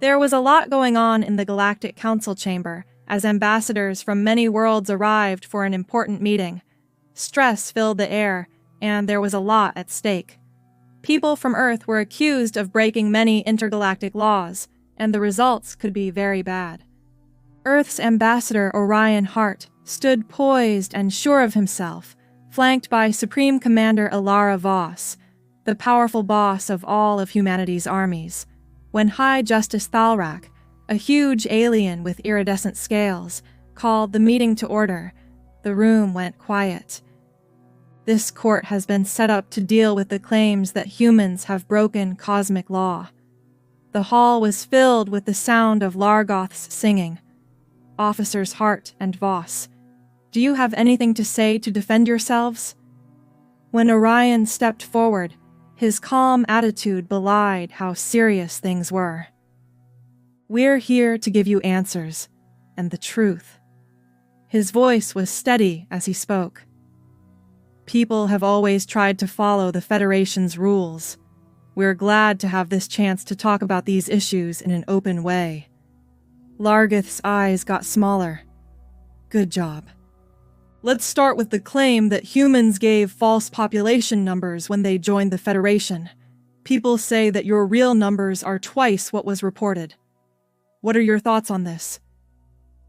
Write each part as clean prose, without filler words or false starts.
There was a lot going on in the Galactic Council chamber as ambassadors from many worlds arrived for an important meeting. Stress filled the air, and there was a lot at stake. People from Earth were accused of breaking many intergalactic laws, and the results could be very bad. Earth's ambassador Orion Hart stood poised and sure of himself, flanked by Supreme Commander Alara Voss, the powerful boss of all of humanity's armies. When High Justice Thalrak, a huge alien with iridescent scales, called the meeting to order, the room went quiet. This court has been set up to deal with the claims that humans have broken cosmic law. The hall was filled with the sound of Largoth's singing. Officers Hart and Voss, do you have anything to say to defend yourselves? When Orion stepped forward, his calm attitude belied how serious things were. We're here to give you answers, and the truth. His voice was steady as he spoke. People have always tried to follow the Federation's rules. We're glad to have this chance to talk about these issues in an open way. Largoth's eyes got smaller. Good job. Let's start with the claim that humans gave false population numbers when they joined the Federation. People say that your real numbers are twice what was reported. What are your thoughts on this?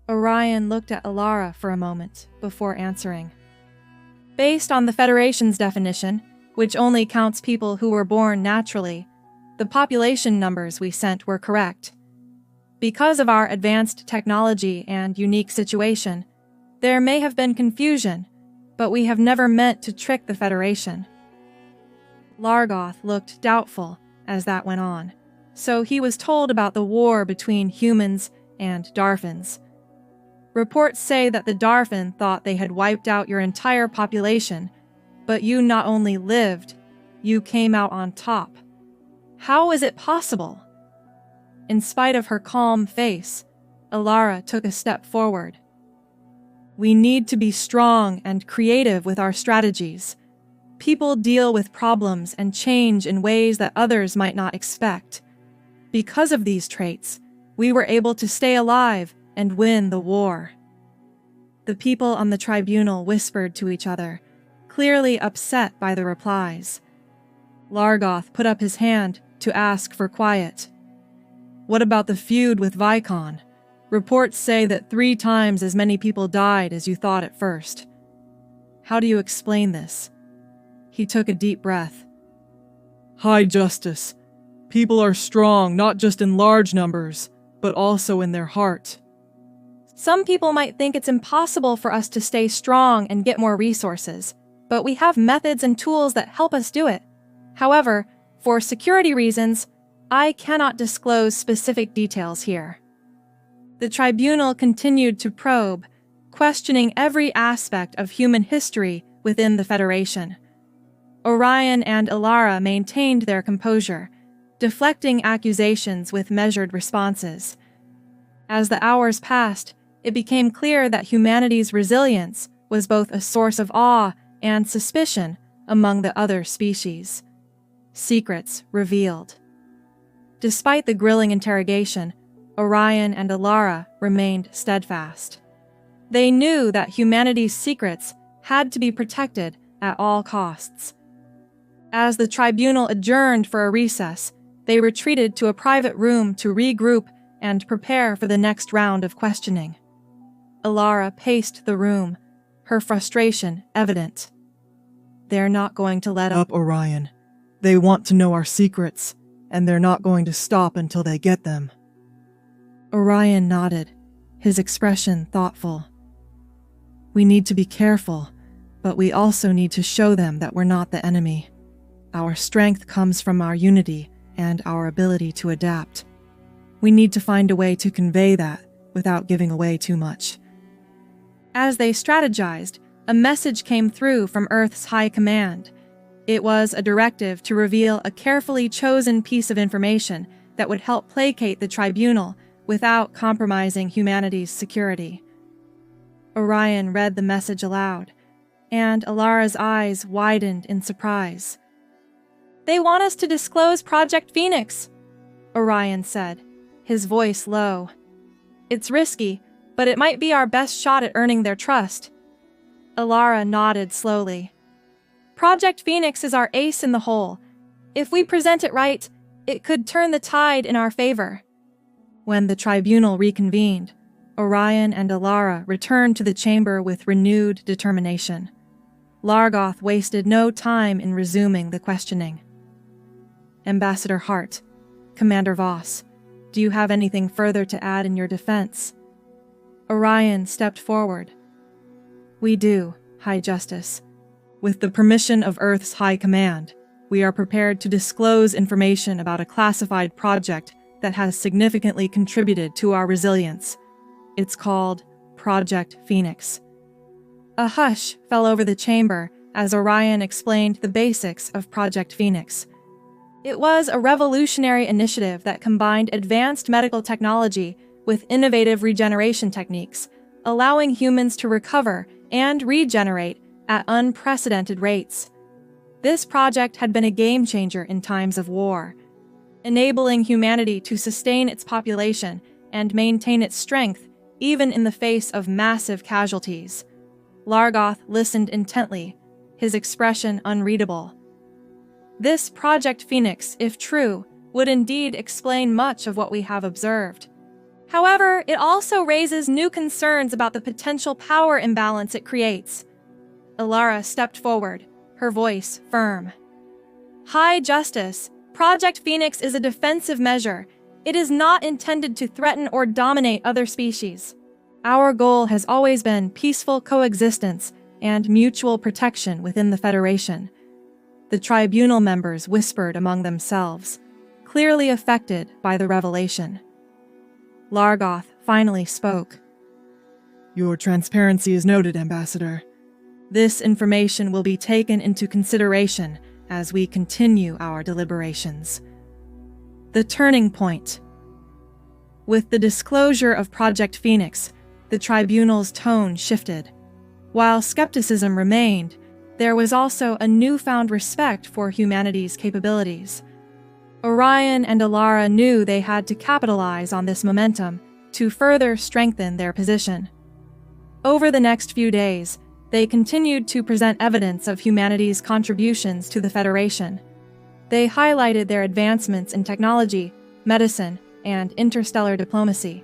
Orion looked at Alara for a moment before answering. Based on the Federation's definition, which only counts people who were born naturally, the population numbers we sent were correct. Because of our advanced technology and unique situation, there may have been confusion, but we have never meant to trick the Federation. Largoth looked doubtful as that went on, so he was told about the war between humans and Darfins. Reports say that the Darfin thought they had wiped out your entire population, but you not only lived, you came out on top. How is it possible? In spite of her calm face, Alara took a step forward. We need to be strong and creative with our strategies. People deal with problems and change in ways that others might not expect. Because of these traits, we were able to stay alive and win the war. The people on the tribunal whispered to each other, clearly upset by the replies. Largoth put up his hand to ask for quiet. What about the feud with Vicon? Reports say that 3 times as many people died as you thought at first. How do you explain this? He took a deep breath. High Justice, people are strong not just in large numbers, but also in their heart. Some people might think it's impossible for us to stay strong and get more resources, but we have methods and tools that help us do it. However, for security reasons, I cannot disclose specific details here. The tribunal continued to probe, questioning every aspect of human history within the Federation. Orion and Alara maintained their composure, deflecting accusations with measured responses. As the hours passed, it became clear that humanity's resilience was both a source of awe and suspicion among the other species. Secrets revealed. Despite the grilling interrogation, Orion and Alara remained steadfast. They knew that humanity's secrets had to be protected at all costs. As the tribunal adjourned for a recess, they retreated to a private room to regroup and prepare for the next round of questioning. Alara paced the room, her frustration evident. They're not going to let up, Orion. They want to know our secrets, and they're not going to stop until they get them. Orion nodded, his expression thoughtful. We need to be careful, but we also need to show them that we're not the enemy. Our strength comes from our unity and our ability to adapt. We need to find a way to convey that without giving away too much. As they strategized, a message came through from Earth's High Command. It was a directive to reveal a carefully chosen piece of information that would help placate the tribunal without compromising humanity's security. Orion read the message aloud, and Alara's eyes widened in surprise. They want us to disclose Project Phoenix, Orion said, his voice low. "It's risky, but it might be our best shot at earning their trust." Alara nodded slowly. "Project Phoenix is our ace in the hole. If we present it right, it could turn the tide in our favor." When the tribunal reconvened, Orion and Alara returned to the chamber with renewed determination. Largoth wasted no time in resuming the questioning. "Ambassador Hart, Commander Voss, do you have anything further to add in your defense?" Orion stepped forward. "We do, High Justice. With the permission of Earth's High Command, we are prepared to disclose information about a classified project that has significantly contributed to our resilience. It's called Project Phoenix." A hush fell over the chamber as Orion explained the basics of Project Phoenix. It was a revolutionary initiative that combined advanced medical technology with innovative regeneration techniques, allowing humans to recover and regenerate at unprecedented rates. This project had been a game-changer in times of war, enabling humanity to sustain its population and maintain its strength even in the face of massive casualties. Largoth listened intently, his expression unreadable. This Project Phoenix, if true, would indeed explain much of what we have observed. However, it also raises new concerns about the potential power imbalance it creates. Alara stepped forward, her voice firm. "High Justice, Project Phoenix is a defensive measure. It is not intended to threaten or dominate other species. Our goal has always been peaceful coexistence and mutual protection within the Federation." The tribunal members whispered among themselves, clearly affected by the revelation. Largoth finally spoke. "Your transparency is noted, Ambassador. This information will be taken into consideration as we continue our deliberations." The turning point. With the disclosure of Project Phoenix, the tribunal's tone shifted. While skepticism remained, there was also a newfound respect for humanity's capabilities. Orion and Alara knew they had to capitalize on this momentum to further strengthen their position. Over the next few days, they continued to present evidence of humanity's contributions to the Federation. They highlighted their advancements in technology, medicine, and interstellar diplomacy.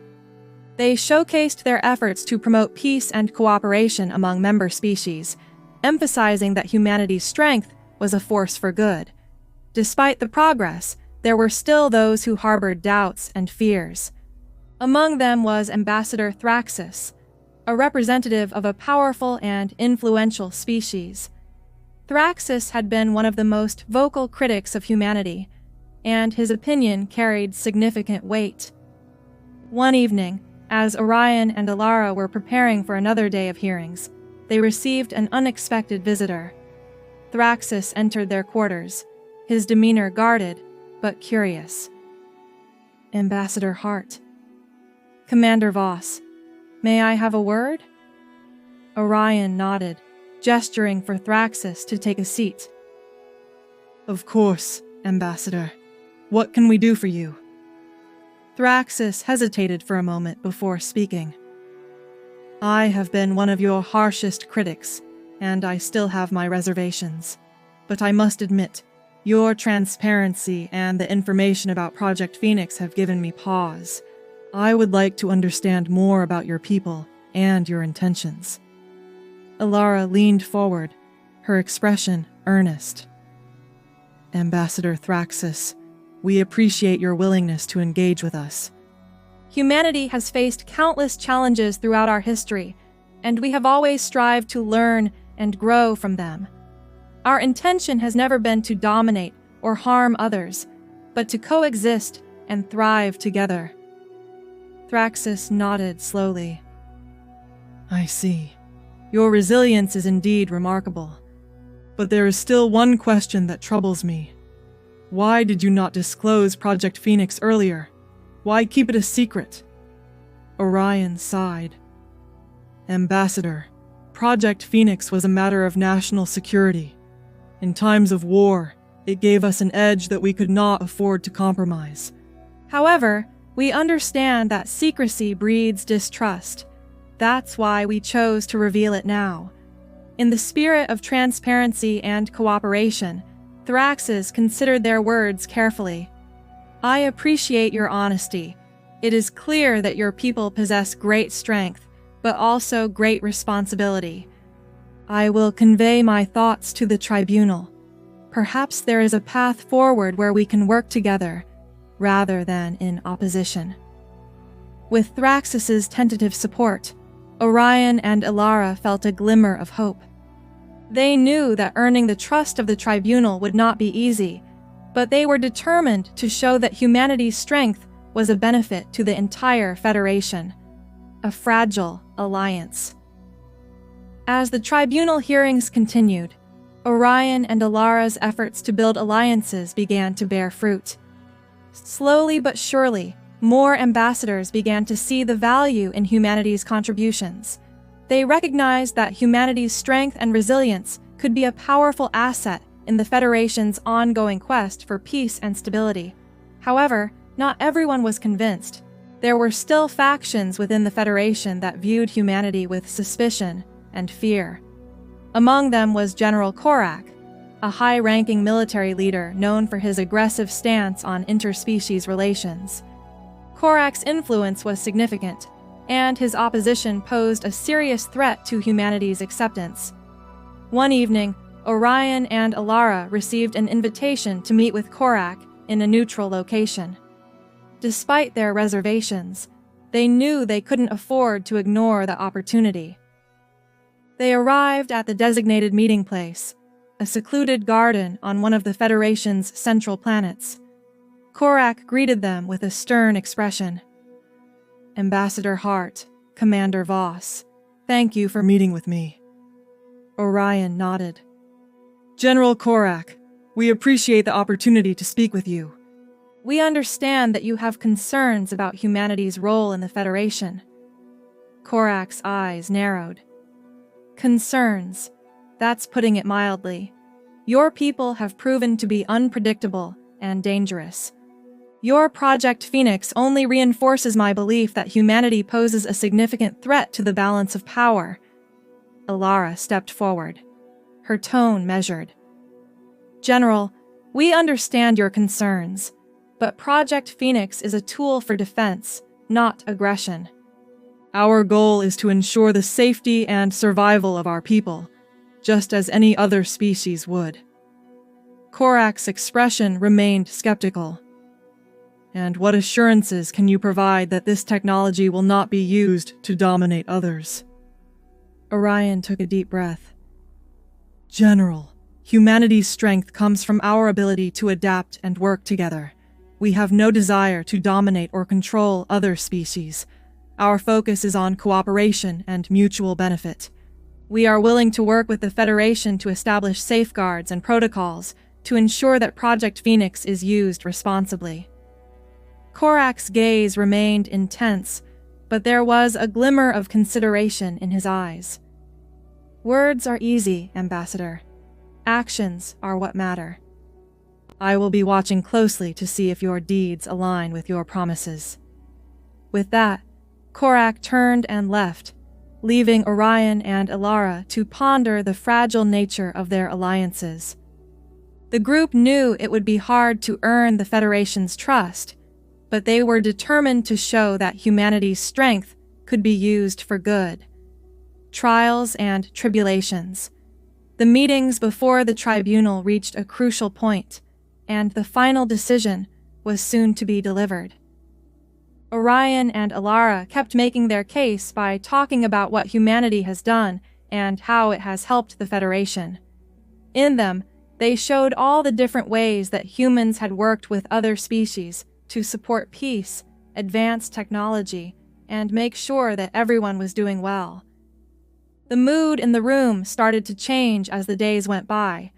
They showcased their efforts to promote peace and cooperation among member species, emphasizing that humanity's strength was a force for good. Despite the progress, there were still those who harbored doubts and fears. Among them was Ambassador Thraxus, a representative of a powerful and influential species. Thraxus had been one of the most vocal critics of humanity, and his opinion carried significant weight. One evening, as Orion and Alara were preparing for another day of hearings, they received an unexpected visitor. Thraxus entered their quarters, his demeanor guarded but curious. "Ambassador Hart." "Commander Voss, may I have a word?" Orion nodded, gesturing for Thraxus to take a seat. "Of course, Ambassador. What can we do for you?" Thraxus hesitated for a moment before speaking. "I have been one of your harshest critics, and I still have my reservations. But I must admit, your transparency and the information about Project Phoenix have given me pause. I would like to understand more about your people and your intentions." Alara leaned forward, her expression earnest. "Ambassador Thraxus, we appreciate your willingness to engage with us. Humanity has faced countless challenges throughout our history, and we have always strived to learn and grow from them. Our intention has never been to dominate or harm others, but to coexist and thrive together." Thraxus nodded slowly. "I see. Your resilience is indeed remarkable. But there is still one question that troubles me. Why did you not disclose Project Phoenix earlier? Why keep it a secret?" Orion sighed. "Ambassador, Project Phoenix was a matter of national security. In times of war, it gave us an edge that we could not afford to compromise." However, We understand that secrecy breeds distrust. That's why we chose to reveal it now. In the spirit of transparency and cooperation, Thraxes considered their words carefully. I appreciate your honesty. It is clear that your people possess great strength, but also great responsibility. I will convey my thoughts to the tribunal. Perhaps there is a path forward where we can work together, rather than in opposition. With Thraxes' tentative support, Orion and Ilara felt a glimmer of hope. They knew that earning the trust of the tribunal would not be easy, but they were determined to show that humanity's strength was a benefit to the entire Federation. A fragile alliance. As the tribunal hearings continued, Orion and Ilara's efforts to build alliances began to bear fruit. Slowly but surely, more ambassadors began to see the value in humanity's contributions. They recognized that humanity's strength and resilience could be a powerful asset in the Federation's ongoing quest for peace and stability. However, not everyone was convinced. There were still factions within the Federation that viewed humanity with suspicion and fear. Among them was General Korak, a high-ranking military leader known for his aggressive stance on interspecies relations. Korak's influence was significant, and his opposition posed a serious threat to humanity's acceptance. One evening, Orion and Ilara received an invitation to meet with Korak in a neutral location. Despite their reservations, they knew they couldn't afford to ignore the opportunity. They arrived at the designated meeting place, a secluded garden on one of the Federation's central planets. Korak greeted them with a stern expression. Ambassador Hart, Commander Voss, thank you for meeting with me. Orion nodded. General Korak, we appreciate the opportunity to speak with you. We understand that you have concerns about humanity's role in the Federation. Korak's eyes narrowed. Concerns. That's putting it mildly. Your people have proven to be unpredictable and dangerous. Your Project Phoenix only reinforces my belief that humanity poses a significant threat to the balance of power. Ilara stepped forward, her tone measured. General, we understand your concerns, but Project Phoenix is a tool for defense, not aggression. Our goal is to ensure the safety and survival of our people, just as any other species would. Korak's expression remained skeptical. And what assurances can you provide that this technology will not be used to dominate others? Orion took a deep breath. General, humanity's strength comes from our ability to adapt and work together. We have no desire to dominate or control other species. Our focus is on cooperation and mutual benefit. We are willing to work with the Federation to establish safeguards and protocols to ensure that Project Phoenix is used responsibly. Korak's gaze remained intense, but there was a glimmer of consideration in his eyes. Words are easy, Ambassador. Actions are what matter. I will be watching closely to see if your deeds align with your promises. With that, Korak turned and left, leaving Orion and Ilara to ponder the fragile nature of their alliances. The group knew it would be hard to earn the Federation's trust, but they were determined to show that humanity's strength could be used for good. Trials and tribulations. The meetings before the tribunal reached a crucial point, and the final decision was soon to be delivered. Orion and Ilara kept making their case by talking about what humanity has done and how it has helped the Federation. In them, they showed all the different ways that humans had worked with other species to support peace, advance technology, and make sure that everyone was doing well. The mood in the room started to change as the days went by.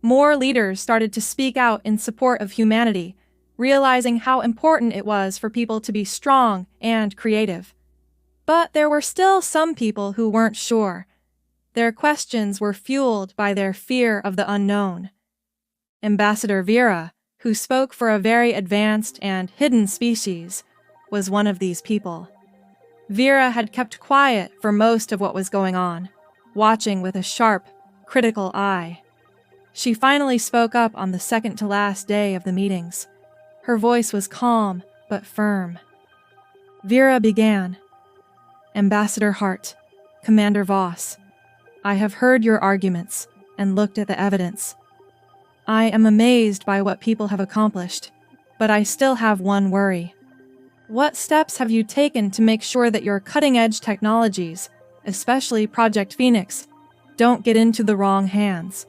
More leaders started to speak out in support of humanity, realizing how important it was for people to be strong and creative. But there were still some people who weren't sure. Their questions were fueled by their fear of the unknown. Ambassador Vera, who spoke for a very advanced and hidden species, was one of these people. Vera had kept quiet for most of what was going on, watching with a sharp, critical eye. She finally spoke up on the second-to-last day of the meetings. Her voice was calm but firm. Vera began. Ambassador Hart, Commander Voss, I have heard your arguments and looked at the evidence. I am amazed by what people have accomplished, but I still have one worry. What steps have you taken to make sure that your cutting-edge technologies, especially Project Phoenix, don't get into the wrong hands?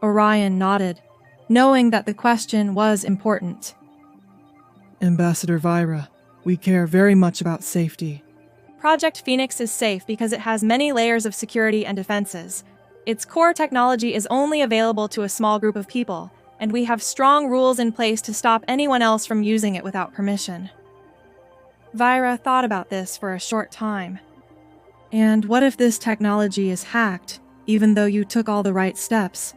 Orion nodded, knowing that the question was important. Ambassador Vyra, we care very much about safety. Project Phoenix is safe because it has many layers of security and defenses. Its core technology is only available to a small group of people, and we have strong rules in place to stop anyone else from using it without permission. Vyra thought about this for a short time. And what if this technology is hacked, even though you took all the right steps?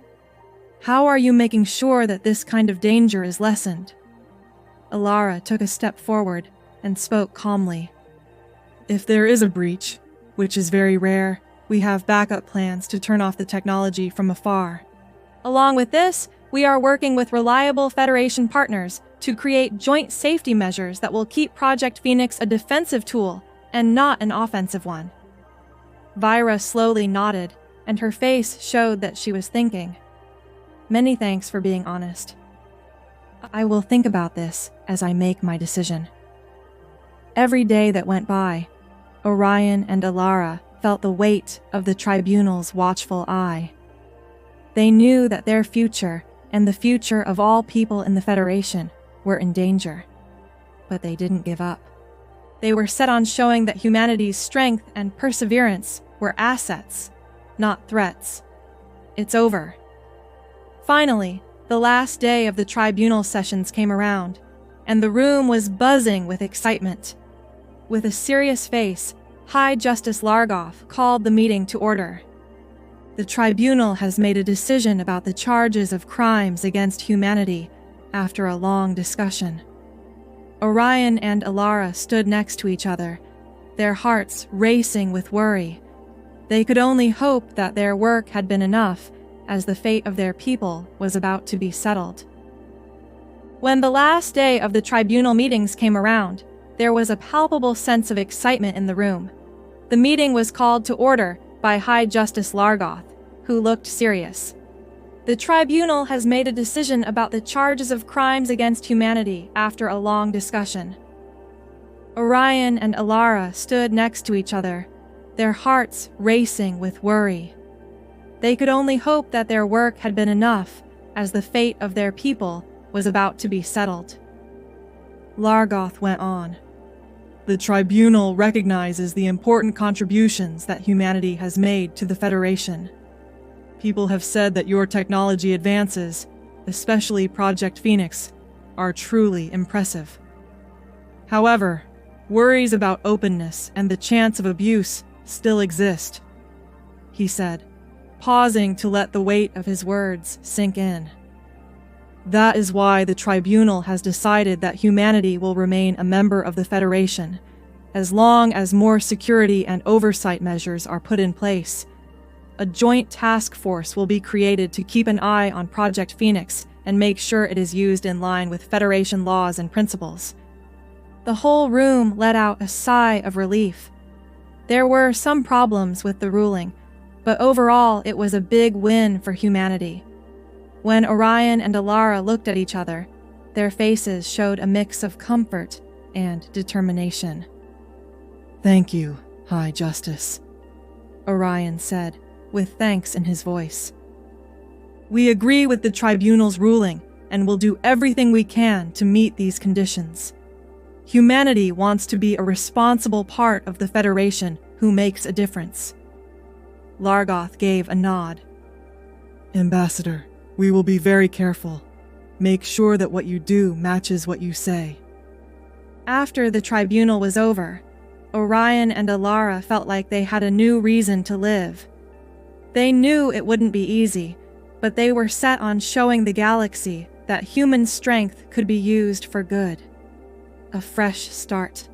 How are you making sure that this kind of danger is lessened? Alara took a step forward and spoke calmly. If there is a breach, which is very rare, we have backup plans to turn off the technology from afar. Along with this, we are working with reliable Federation partners to create joint safety measures that will keep Project Phoenix a defensive tool and not an offensive one. Vyra slowly nodded, and her face showed that she was thinking. Many thanks for being honest. I will think about this as I make my decision. Every day that went by, Orion and Alara felt the weight of the Tribunal's watchful eye. They knew that their future and the future of all people in the Federation were in danger, but they didn't give up. They were set on showing that humanity's strength and perseverance were assets, not threats. It's over. Finally, the last day of the Tribunal sessions came around, and the room was buzzing with excitement. With a serious face, High Justice Largoth called the meeting to order. The Tribunal has made a decision about the charges of crimes against humanity after a long discussion. Orion and Alara stood next to each other, their hearts racing with worry. They could only hope that their work had been enough, as the fate of their people was about to be settled. When the last day of the Tribunal meetings came around, there was a palpable sense of excitement in the room. The meeting was called to order by High Justice Largoth, who looked serious. The Tribunal has made a decision about the charges of crimes against humanity after a long discussion. Orion and Alara stood next to each other, their hearts racing with worry. They could only hope that their work had been enough, as the fate of their people was about to be settled. Largoth went on. The Tribunal recognizes the important contributions that humanity has made to the Federation. People have said that your technology advances, especially Project Phoenix, are truly impressive. However, worries about openness and the chance of abuse still exist, he said, pausing to let the weight of his words sink in. That is why the Tribunal has decided that humanity will remain a member of the Federation, as long as more security and oversight measures are put in place. A joint task force will be created to keep an eye on Project Phoenix and make sure it is used in line with Federation laws and principles. The whole room let out a sigh of relief. There were some problems with the ruling, but overall it was a big win for humanity. When Orion and Alara looked at each other, their faces showed a mix of comfort and determination. Thank you, High Justice, Orion said, with thanks in his voice. We agree with the Tribunal's ruling and will do everything we can to meet these conditions. Humanity wants to be a responsible part of the Federation who makes a difference. Largoth gave a nod. Ambassador, we will be very careful. Make sure that what you do matches what you say. After the Tribunal was over, Orion and Alara felt like they had a new reason to live. They knew it wouldn't be easy, but they were set on showing the galaxy that human strength could be used for good. a fresh start.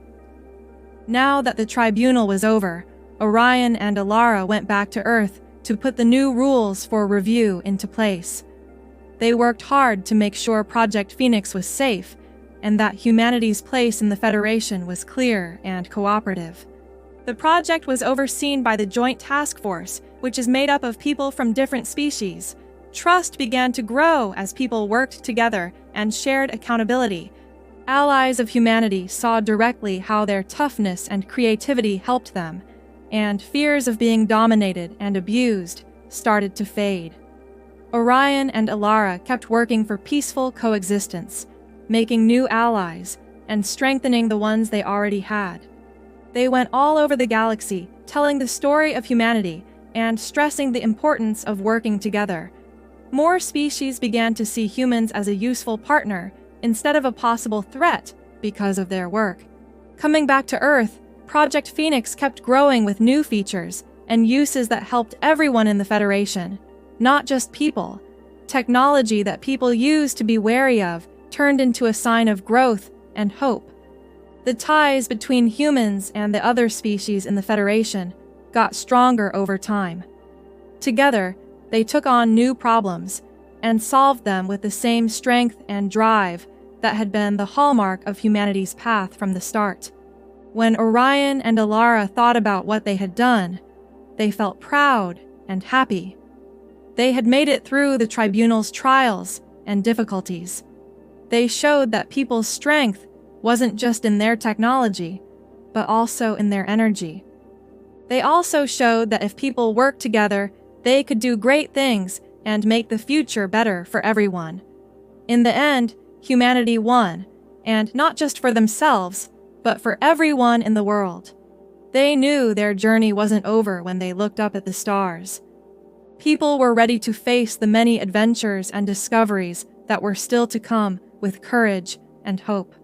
Now that the tribunal was over, Orion and Alara went back to Earth to put the new rules for review into place. They worked hard to make sure Project Phoenix was safe and that humanity's place in the Federation was clear and cooperative. The project was overseen by the Joint Task Force, which is made up of people from different species. Trust began to grow as people worked together and shared accountability. Allies of humanity saw directly how their toughness and creativity helped them, and fears of being dominated and abused started to fade. Orion and Alara kept working for peaceful coexistence, making new allies and strengthening the ones they already had. They went all over the galaxy, telling the story of humanity and stressing the importance of working together. More species began to see humans as a useful partner instead of a possible threat because of their work. Coming back to Earth, Project Phoenix kept growing with new features and uses that helped everyone in the Federation, not just people. Technology that people used to be wary of turned into a sign of growth and hope. The ties between humans and the other species in the Federation got stronger over time. Together, they took on new problems and solved them with the same strength and drive that had been the hallmark of humanity's path from the start. When Orion and Alara thought about what they had done, they felt proud and happy. They had made it through the tribunal's trials and difficulties. They showed that people's strength wasn't just in their technology, but also in their energy. They also showed that if people worked together, they could do great things and make the future better for everyone. In the end, humanity won, and not just for themselves, but for everyone in the world. They knew their journey wasn't over when they looked up at the stars. People were ready to face the many adventures and discoveries that were still to come with courage and hope.